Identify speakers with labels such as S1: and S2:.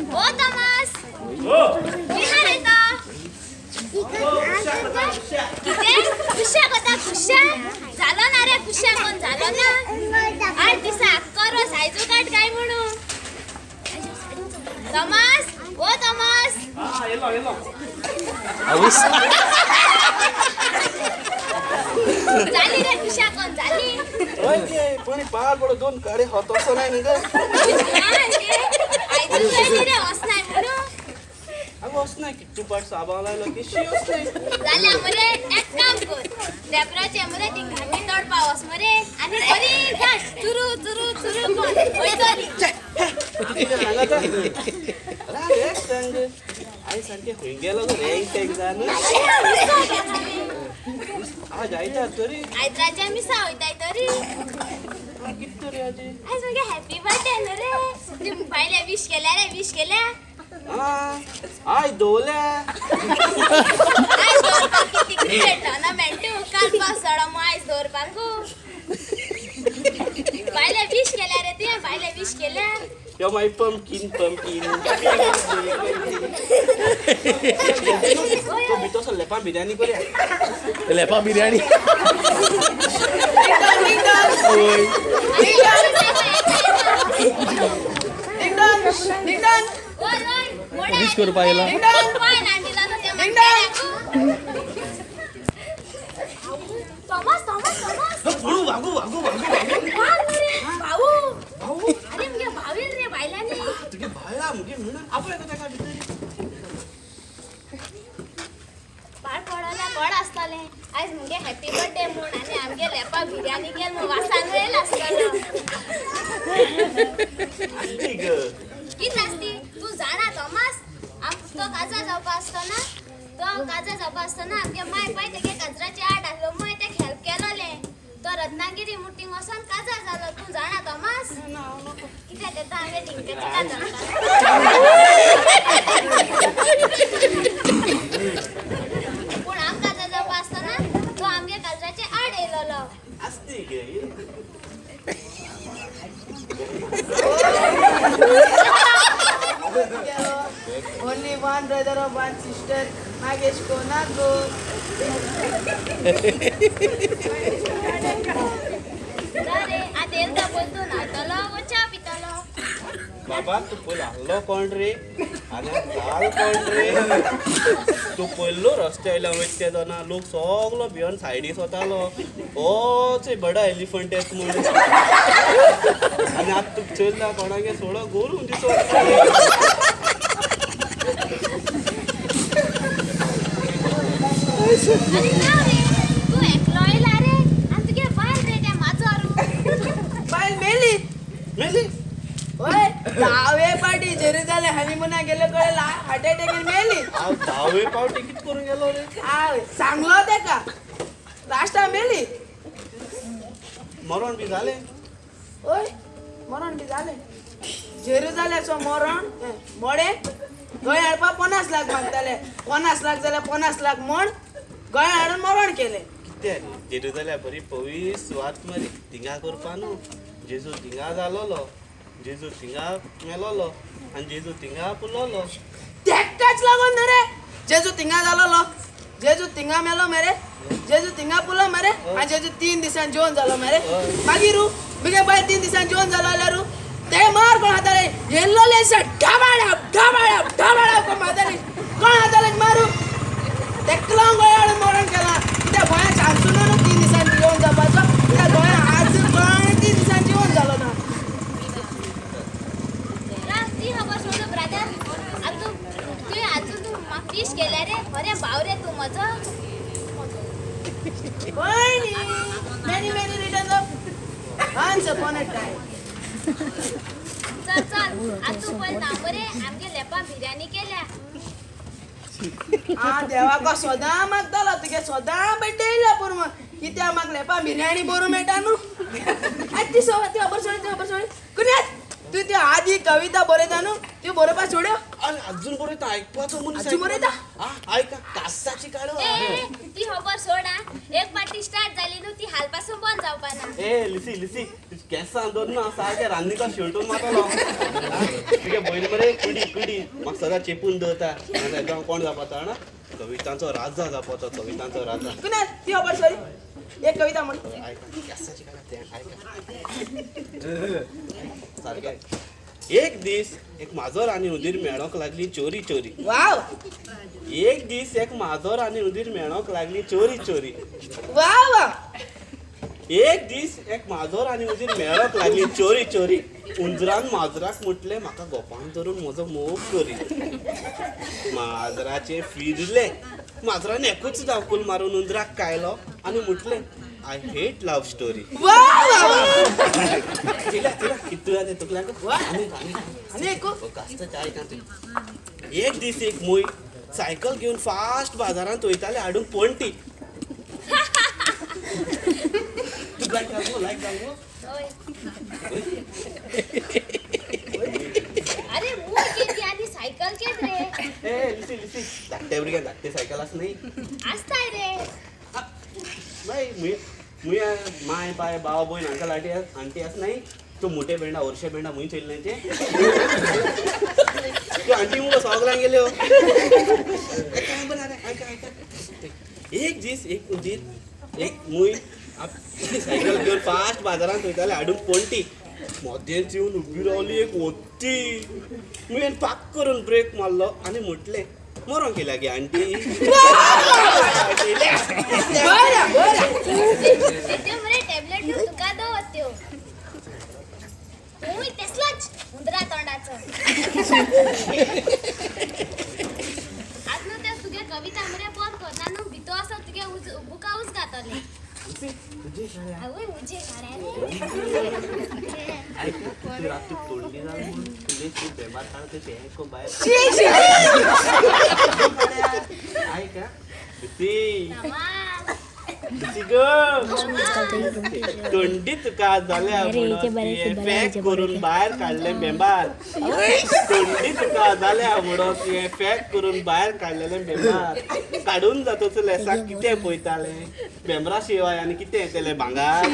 S1: ओ Thomas Bihar येता किती खुशा कथा खुशा झालं ना रे खुशा कोण झालं ना 8 दिवसा करो सायजो काट काय म्हणून तमास ओ तमास झाली रे खुशा कोण झाली
S2: पण पाळ पडो दोन काडे होत असं नाही ना ग
S1: रे हस नाही म्हणून
S2: अगं असं नाही किट्टू पाट साबाला किशी असं नाही
S1: झाल्या मरे एक काम कर देवराचे मरे ती घाटी तोड पावस मरे आणि बरी घाट चुरू चुरू चुरू कोण होय चली
S2: एक संग आई सारखे होई गेलो ग रे एक जण आज आयता तरी
S1: आयत्राच्या मिसा होईताय तरी
S2: किती तरी आज
S1: आज मगे हॅपी बर्थडे न रे तुम्ही बायला विश केल्या रे विश केल्या
S2: आय दोल्या
S1: आय दोर किती क्रिकेट ना मेंटू काल पास सडा माइस दोर पाकू बायला विश केल्या रे ते बायला विश केल्या
S2: यो माय पंपकिन तो बितो स लेपा बिर्याणी करूया
S3: लेपा बिर्याणी विश करू पाहिला
S1: थॉमस थॉमस थॉमस
S2: भाऊ भाऊ भाऊ भाऊ
S1: भाऊ अरे मुगे भावेल रे बायलानी
S2: तुगे भायला मुगे म्हणून आपण एका जागा भितर
S1: बाळ पडायला कोण असताले आज मुगे हॅपी बर्थडे म्हणून आणि आमगे लेपा बिर्याणी केल मग वासान वेळ असतालो
S2: ठीक
S1: किती असती तू जाणा थॉमस आम तो काजा जावपा असतो ना तो काजा जावपा असतो ना आमगे माय पाय ते कचराची आड आलो मग ते हेल्प केलोले तो रत्नागिरी मुटिंग वसन काजा झालो तू जाणा थॉमस किती देता आम्ही डिंकेची काजा पण आम काजा जावपा असतो ना तो आमगे कचराचे आड येलोलो
S2: असते गे
S4: Only one brother or one sister. Nagesh Konago.
S1: अरे आता एकदा बोलतो ना तलो वचा पितलो
S2: बाबा तू पयलो हांगलो कोण रे आनी काल कोण रे तू पयलो रस्ते वयल्यान वयता तेदोना लोक सगलो भियोन सायडीक वतालो होच बडा एलिफंट येत म्हणून आनी आतां तुका चल्ला कोणागे सोडो गोरून दिसो
S1: अरे ना रे तू एकलो येला रे आणि तुगे बायल रे ते माझारू
S4: Bye, Melly.
S2: मेली
S4: Oye, दावे पार्टी जेरुसलेम हनीमूना गेलो कळला हार्ट अटॅक मेली.
S2: हांव धावे पाव टिकीट करून गेलो रे
S4: सांगलो तेका लास्टा मेली.
S2: मरण बी जालें
S4: ओय मरण बी जाले जेरुसलेमचो मरण मोडे गोंय हाडपा 50 लाख मागताले 50 लाख जाल्यार 50 लाख म्हण गोंय हाडून मरण केले
S2: कितें जेरू जाल्यार बरी पवीस सुवात मरे थिंगा करपा न्हू जेजू थिंगा जालोलो जेजू थिंगा मेलोलो आनी जेजू थिंगा पुलोलो
S4: तेकाच लागून न्हू रे जेजू थिंगा जालोलो जेजू थिंगा मेलो मरे जेजू थिंगा पुलो मरे आनी जेजू 3 दिसान जेवण जालो मरे मागीर बिगे बाय 3 दिसान जेवण जालो जाल्यार ते मार कोण हाताले येल्लोले ढाबाडाप ढाबाडाप ढाबाडाप कोण हाताले कोण हाताले मारू तेकलो गोंयाळ मरण केला त्या गोंया चान्सून न्हू 3 दिसान जेवण जावपाचो त्या गोंया आज कोण 3 दिसान जेवण जालो ना
S1: ती खबर सोड ब्रदर आता तू अजून तू म्हाका विश केल्या रे अरे भाव रे तू म्हजो
S4: many returns of once upon a time.
S1: चल चल आता तू पहिले ना बरे आमगे लेपा बिर्याणी केल्या
S4: देवाको सोदा मागतालो तुगे सोदा बड्डे येयला पूण कित्याक म्हाका लेपा बिर्याणी बरो मेळटा न्हू आयज ती खबर सोडी कुन्यात तू ती आदी कविता बरयता न्हू ती बरोवपा सोड्यो
S2: आनी अजून बरयता आयकपाचो मनीस
S4: अजून बरयता
S2: आयका कासाची काडो
S1: ए ती खबर सोडा एक पार्टी स्टार्ट झाली न्हू ती हालपासून बंद जावपा ना
S2: ए लिसी केसां दोन ना सारखे रान्नीचो शेवटून मारतलो तुगे बैल मरे कुडी म्हाका सदां चेपून दवरता जावं कोण जावपाचो ना कवितांचो राजा जावपाचो कवितांचो राजा
S4: कुणाल ती खबर सॉरी एक कविता म्हण
S2: केसाची काय तें आयका सारकें एक दीस एक माजर आनी उंदीर मेळोंक लागली चोरी चोरी
S4: वाव
S2: एक दीस एक माजर आनी उंदीर मेळोंक लागली चोरी चोरी
S4: वाव वाव
S2: एक दीस एक माजर आनी उंदीर मेळोंक लागली चोरी चोरी उंदरान माजराक म्हटलें म्हाका गोपान धरून म्हजो मोग करी माजराचे फिरले माजरान एकूच धांवकूल मारून उंदराक कायलो आनी म्हटलें I hate love story
S4: wow wow
S2: कितू आनी तुकल्याक
S4: आणि ऐकू
S2: एक दीस एक मूय सायकल घेवन फास्ट बाजारांत वयताले हाडून पणटी लायक जावं
S1: अरे मूळ किती आणि सायकल केत रे
S2: ए लिसी धाकटे भुरग्यांक धाकटे सायकल आसा न्ही
S1: आसताय रे
S2: मुय माय बाय भाव भयण अंकल आंटी आसा न्ही तो मोठे बेंडा वर्षे बेंडा मुय चयले न्ही ते आंटी मुगो सगळ्यांक गेल्यो एक दीस एक उंदीर एक मुय सायकल घेवन फास्ट बाजारांत वयताले हाडून पणटी मदेंच येवन उबी रावली एक वत्ती मुयेन पाक करून ब्रेक मारलो आनी म्हटलें मरो केल्या गे आंटी
S1: ते मरे टॅबलेट घेऊन तुका दो त्यो तूय तेसलाच उंदरा तोंडाचो आज न्हू ते तुगे कविता मरे बंद करना न्हू भितो आसा तुगे बुका उच घातले आवय मुझे रे
S2: रात्री तोंडी जावन तुगे तूं बेमार काढते ते ऐको बाहेर ऐका तोंडी तुका जाल्या म्हणून पॅक करून भायर काडले बेमार तोंडी तुका जाल्या म्हणून पॅक करून भायर काडलेले बेमार काडून जातोच लेसाक कितें पयताले बेमरा शिवाय आनी कितें येतले भांगार